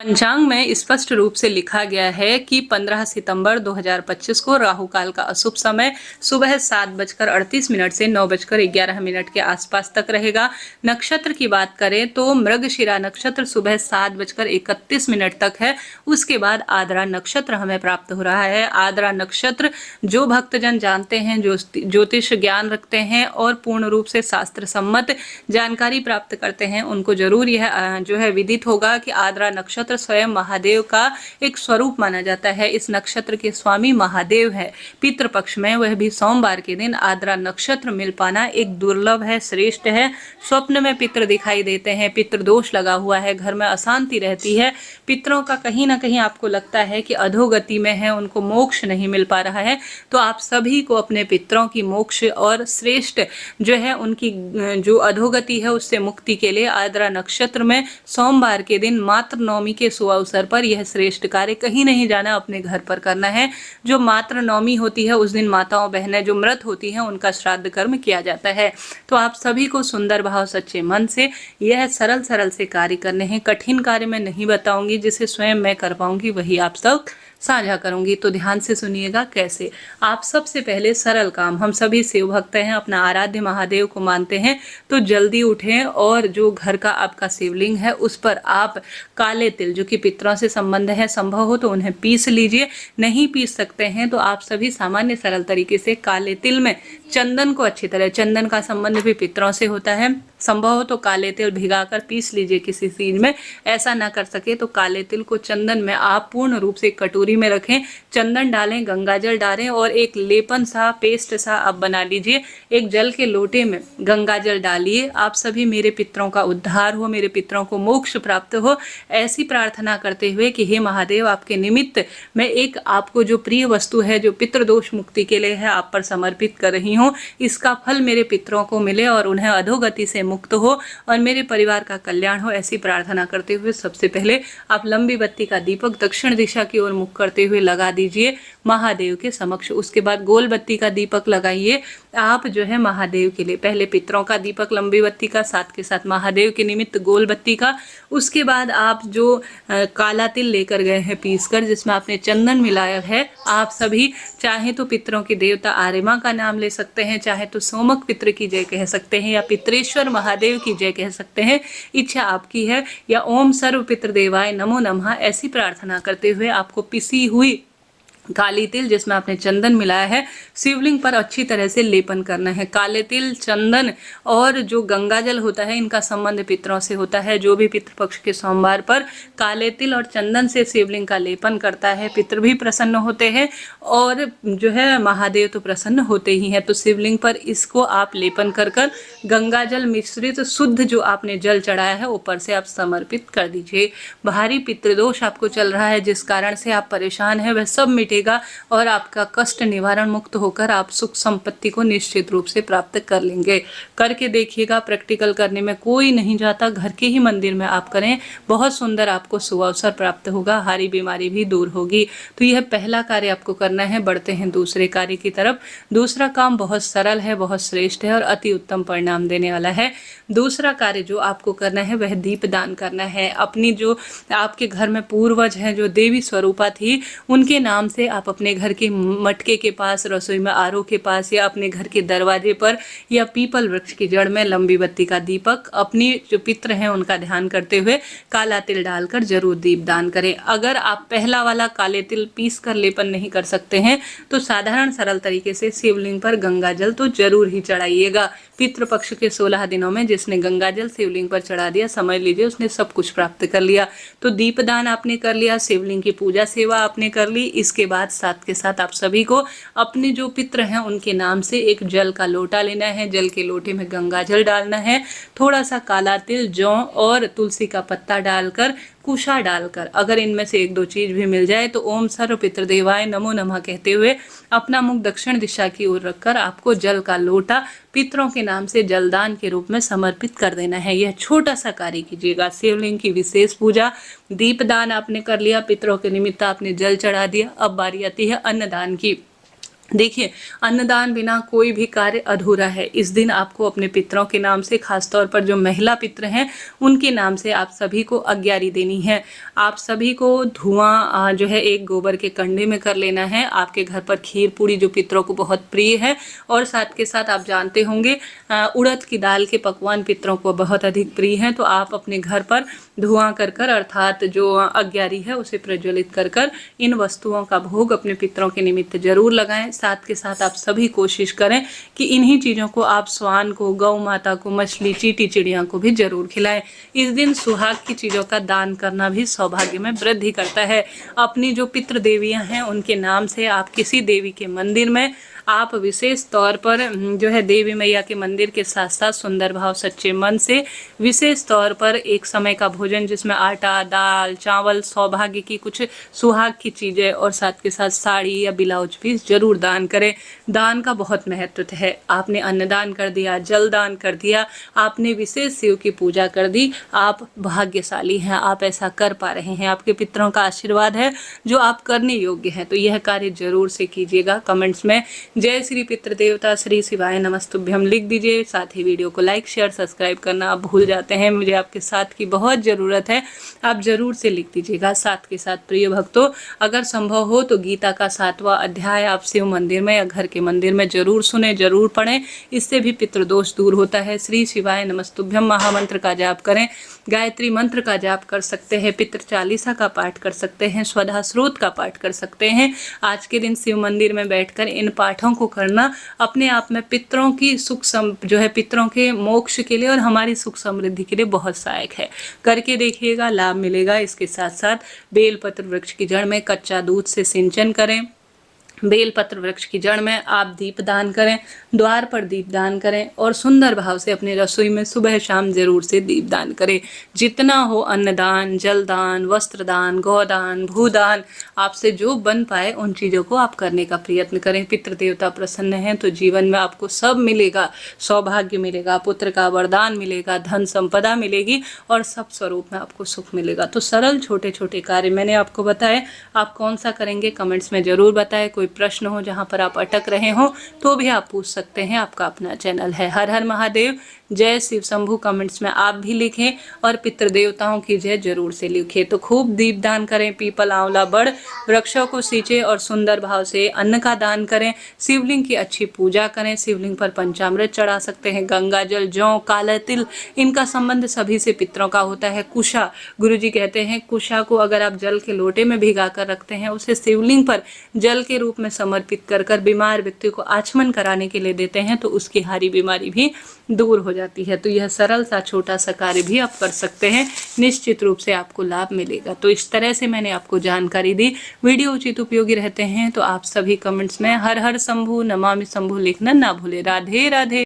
पंचांग में स्पष्ट रूप से लिखा गया है कि 15 सितंबर 2025 को राहु काल का अशुभ समय सुबह 7:38 से 9:11 के आसपास तक रहेगा। नक्षत्र की बात करें तो मृगशिरा नक्षत्र सुबह 7:31 तक है। उसके बाद आद्रा नक्षत्र हमें प्राप्त हो रहा है। आद्रा नक्षत्र जो भक्तजन जानते हैं, जो ज्योतिष ज्ञान रखते हैं और पूर्ण रूप से शास्त्र सम्मत जानकारी प्राप्त करते हैं, उनको जरूर यह जो है विदित होगा कि आद्रा नक्षत्र स्वयं महादेव का एक स्वरूप माना जाता है। इस नक्षत्र के स्वामी महादेव है। पितृपक्ष में, वह भी सोमवार के दिन, आद्रा नक्षत्र मिल पाना एक दुर्लभ है, श्रेष्ठ है। स्वप्न में पितृ दिखाई देते हैं, पितृ दोष लगा हुआ है, घर में अशांति रहती है, पितरों का कहीं ना कहीं आपको लगता है कि अधोगति में है, उनको मोक्ष नहीं मिल पा रहा है, तो आप सभी को अपने पितरों की मोक्ष और श्रेष्ठ जो है उनकी जो अधोगति है उससे मुक्ति के लिए आद्रा नक्षत्र में सोमवार के दिन मातृ नवमी के शुभ अवसर पर यह श्रेष्ठ कार्य कहीं नहीं जाना, अपने घर पर करना है। जो मातृ नवमी होती है उस दिन माताओं बहनें जो मृत होती हैं उनका श्राद्ध कर्म किया जाता है। तो आप सभी को सुंदर भाव सच्चे मन से यह सरल सरल से कार्य करने हैं। कठिन कार्य मैं नहीं बताऊंगी, जिसे स्वयं मैं कर पाऊंगी वही आप सब साझा करूंगी। तो ध्यान से सुनिएगा कैसे। आप सबसे पहले सरल काम, हम सभी शिव भक्त हैं, अपना आराध्य महादेव को मानते हैं, तो जल्दी उठें और जो घर का आपका शिवलिंग है उस पर आप काले तिल, जो कि पितरों से संबंध है, संभव हो तो उन्हें पीस लीजिए। नहीं पीस सकते हैं तो आप सभी सामान्य सरल तरीके से काले तिल में चंदन को अच्छी तरह, चंदन का संबंध भी पितरों से होता है, संभव हो तो काले तिल भिगाकर पीस लीजिए किसी चीज में। ऐसा ना कर सके तो काले तिल को चंदन में आप पूर्ण रूप से कटोरी में रखें, चंदन डालें, गंगाजल डालें और एक लेपन सा, पेस्ट सा आप बना लीजिए। एक जल के लोटे में गंगाजल डालिए। आप सभी मेरे पितरों का उद्धार हो, मेरे पितरों को मोक्ष प्राप्त हो, ऐसी प्रार्थना करते हुए कि हे महादेव, आपके निमित्त मैं एक आपको जो प्रिय वस्तु है, जो पितृदोष मुक्ति के लिए है, आप पर समर्पित कर रही हूँ। इसका फल मेरे पितरों को मिले और उन्हें अधोगति से मुक्त हो और मेरे परिवार का कल्याण हो, ऐसी प्रार्थना करते हुए सबसे पहले आप लंबी बत्ती का दीपक दक्षिण दिशा की ओर मुख करते हुए लगा दीजिए महादेव के समक्ष। उसके बाद गोल बत्ती का दीपक लगाइए आप जो है महादेव के लिए। पहले पितरों का दीपक लंबी बत्ती का, साथ के साथ महादेव के निमित्त गोल बत्ती का। उसके बाद आप जो काला तिल लेकर गए हैं पीस कर, जिसमें आपने चंदन मिलाया है, आप सभी चाहे तो पितरों के देवता आर्यमा का नाम ले सकते हैं, चाहे तो सोमक पितृ की जय कह सकते हैं, या पितरेश्वर महादेव की जय कह सकते हैं, इच्छा आपकी है। या ओम सर्व पितृदेवाय नमो नमः, ऐसी प्रार्थना करते हुए आपको पिसी हुई काली तिल, जिसमें आपने चंदन मिलाया है, शिवलिंग पर अच्छी तरह से लेपन करना है। काले तिल, चंदन और जो गंगाजल होता है, इनका संबंध पितरों से होता है। जो भी पितृपक्ष के सोमवार पर काले तिल और चंदन से शिवलिंग का लेपन करता है, पितृ भी प्रसन्न होते हैं और जो है महादेव तो प्रसन्न होते ही हैं। तो शिवलिंग पर इसको आप लेपन कर कर गंगाजल मिश्रित शुद्ध जो आपने जल चढ़ाया है ऊपर से आप समर्पित कर दीजिए। भारी पितृदोष आपको चल रहा है, जिस कारण से आप परेशान हैं, वह सब मिटेगा और आपका कष्ट निवारण मुक्त होकर आप सुख संपत्ति को निश्चित रूप से प्राप्त कर लेंगे। करके देखिएगा, प्रैक्टिकल करने में कोई नहीं जाता, घर के ही मंदिर में आप करें, बहुत सुंदर आपको शुभ अवसर प्राप्त होगा, हारी बीमारी भी दूर होगी। तो यह पहला कार्य आपको करना है। बढ़ते हैं दूसरे कार्य की तरफ। दूसरा काम बहुत सरल है, बहुत श्रेष्ठ है और अति उत्तम परिणाम देने वाला है। दूसरा कार्य जो आपको करना है वह दीप दान करना है। अपनी जो आपके घर में पूर्वज हैं, जो देवी स्वरूपा थी, उनके नाम से आप अपने घर के मटके के पास, रसोई में आरो के पास, या अपने घर के दरवाजे पर, या पीपल वृक्ष की जड़ में लंबी बत्ती का दीपक, अपनी जो पितृ हैं उनका ध्यान करते हुए काला तिल डालकर जरूर दीप दान करें। अगर आप पहला वाला काले तिल पीस कर लेपन नहीं कर सकते हैं तो साधारण सरल तरीके से शिवलिंग पर गंगा जल तो जरूर ही चढ़ाइएगा। पितृपक्ष के 16 दिनों में जिसने गंगा जल शिवलिंग पर चढ़ा दिया, समझ लीजिए उसने सब कुछ प्राप्त कर लिया। तो दीपदान आपने कर लिया, शिवलिंग की पूजा सेवा आपने कर ली। इसके बाद साथ के साथ आप सभी को अपने जो पितृ हैं उनके नाम से एक जल का लोटा लेना है। जल के लोटे में गंगा जल डालना है, थोड़ा सा काला तिल, जौ और तुलसी का पत्ता डालकर, कुशा डालकर, अगर इनमें से एक दो चीज भी मिल जाए तो ओम सर्व पितृदेवाय नमो नमः कहते हुए अपना मुख दक्षिण दिशा की ओर रखकर आपको जल का लोटा पितरों के नाम से जलदान के रूप में समर्पित कर देना है। यह छोटा सा कार्य कीजिएगा। शिवलिंग की विशेष पूजा, दीपदान आपने कर लिया, पितरों के निमित्त आपने जल चढ़ा दिया। अब बारी आती है अन्नदान की। देखिए, अन्नदान बिना कोई भी कार्य अधूरा है। इस दिन आपको अपने पितरों के नाम से, खास तौर पर जो महिला पितर हैं, उनके नाम से आप सभी को अग्यारी देनी है। आप सभी को धुआं जो है एक गोबर के कंडे में कर लेना है। आपके घर पर खीर पूड़ी जो पितरों को बहुत प्रिय है, और साथ के साथ आप जानते होंगे उड़द की दाल के पकवान पितरों को बहुत अधिक प्रिय हैं। तो आप अपने घर पर धुआं कर कर, अर्थात जो अग्यारी है उसे प्रज्वलित कर कर इन वस्तुओं का भोग अपने पितरों के निमित्त जरूर लगाएं। साथ के साथ आप सभी कोशिश करें कि इन्हीं चीज़ों को आप श्वान को, गौ माता को, मछली, चींटी, चिड़िया को भी जरूर खिलाएं। इस दिन सुहाग की चीज़ों का दान करना भी सौभाग्य में वृद्धि करता है। अपनी जो पितृ देवियां हैं उनके नाम से आप किसी देवी के मंदिर में आप विशेष तौर पर जो है देवी मैया के मंदिर के साथ साथ सुंदर भाव सच्चे मन से विशेष तौर पर एक समय का भोजन जिसमें आटा, दाल, चावल, सौभाग्य की कुछ सुहाग की चीज़ें और साथ के साथ साड़ी या ब्लाउज भी जरूर दान करें। दान का बहुत महत्व है। आपने अन्नदान कर दिया, जल दान कर दिया, आपने विशेष शिव की पूजा कर दी, आप भाग्यशाली हैं। आप ऐसा कर पा रहे हैं, आपके पितरों का आशीर्वाद है जो आप करने योग्य हैं। तो यह कार्य जरूर से कीजिएगा। कमेंट्स में जय श्री पितृ देवता श्री शिवाय नमस्तुभ्यम लिख दीजिए। साथ ही वीडियो को लाइक, शेयर, सब्सक्राइब करना आप भूल जाते हैं। मुझे आपके साथ की बहुत ज़रूरत है, आप जरूर से लिख दीजिएगा। साथ के साथ प्रिय भक्तों, अगर संभव हो तो गीता का 7वां अध्याय आप शिव मंदिर में या घर के मंदिर में जरूर सुने, जरूर पढ़ें। इससे भी पितृदोष दूर होता है। श्री शिवाय नमस्तुभ्यम महामंत्र का जाप करें, गायत्री मंत्र का जाप कर सकते हैं, पितृ चालीसा का पाठ कर सकते हैं, स्वधा स्रोत का पाठ कर सकते हैं। आज के दिन शिव मंदिर में बैठकर इन पाठों को करना अपने आप में पितरों की जो है पितरों के मोक्ष के लिए और हमारी सुख समृद्धि के लिए बहुत सहायक है। करके देखिएगा, लाभ मिलेगा। इसके साथ साथ बेलपत्र वृक्ष की जड़ में कच्चा दूध से सिंचन करें। बेलपत्र वृक्ष की जड़ में आप दीप दान करें, द्वार पर दीप दान करें और सुंदर भाव से अपनी रसोई में सुबह शाम जरूर से दीप दान करें। जितना हो अन्नदान, जलदान, वस्त्रदान, गौदान, भूदान, आपसे जो बन पाए उन चीज़ों को आप करने का प्रयत्न करें। पितृ देवता प्रसन्न हैं तो जीवन में आपको सब मिलेगा। सौभाग्य मिलेगा, पुत्र का वरदान मिलेगा, धन संपदा मिलेगी और सब स्वरूप में आपको सुख मिलेगा। तो सरल छोटे छोटे कार्य मैंने आपको बताए, आप कौन सा करेंगे कमेंट्स में जरूर बताएं। कोई प्रश्न हो जहां पर आप अटक रहे हो तो भी आप पूछ सकते हैं। आपका अपना चैनल है। हर हर महादेव, जय शिव शंभू कमेंट्स में आप भी लिखें और पितृ देवताओं की जय जरूर से लिखें। तो खूब दीप दान करें, पीपल, आंवला, बड़ वृक्षों को सींचे और सुंदर भाव से अन्न का दान करें। शिवलिंग की अच्छी पूजा करें। शिवलिंग पर पंचामृत चढ़ा सकते हैं। गंगा जल, जौ, काला तिल, इनका संबंध सभी से पितरों का होता है। कुशा, गुरुजी कहते हैं कुशा को अगर आप जल के लोटे में भिगा कर रखते हैं, उसे शिवलिंग पर जल के रूप में समर्पित कर कर बीमार व्यक्ति को आचमन कराने के लिए देते हैं तो उसकी हारी बीमारी भी दूर हो जाती है। तो यह सरल सा छोटा सा कार्य भी आप कर सकते हैं, निश्चित रूप से आपको लाभ मिलेगा। तो इस तरह से मैंने आपको जानकारी दी। वीडियो उचित उपयोगी रहते हैं तो आप सभी कमेंट्स में हर हर शंभू, नमामि शंभू लिखना ना भूले। राधे राधे।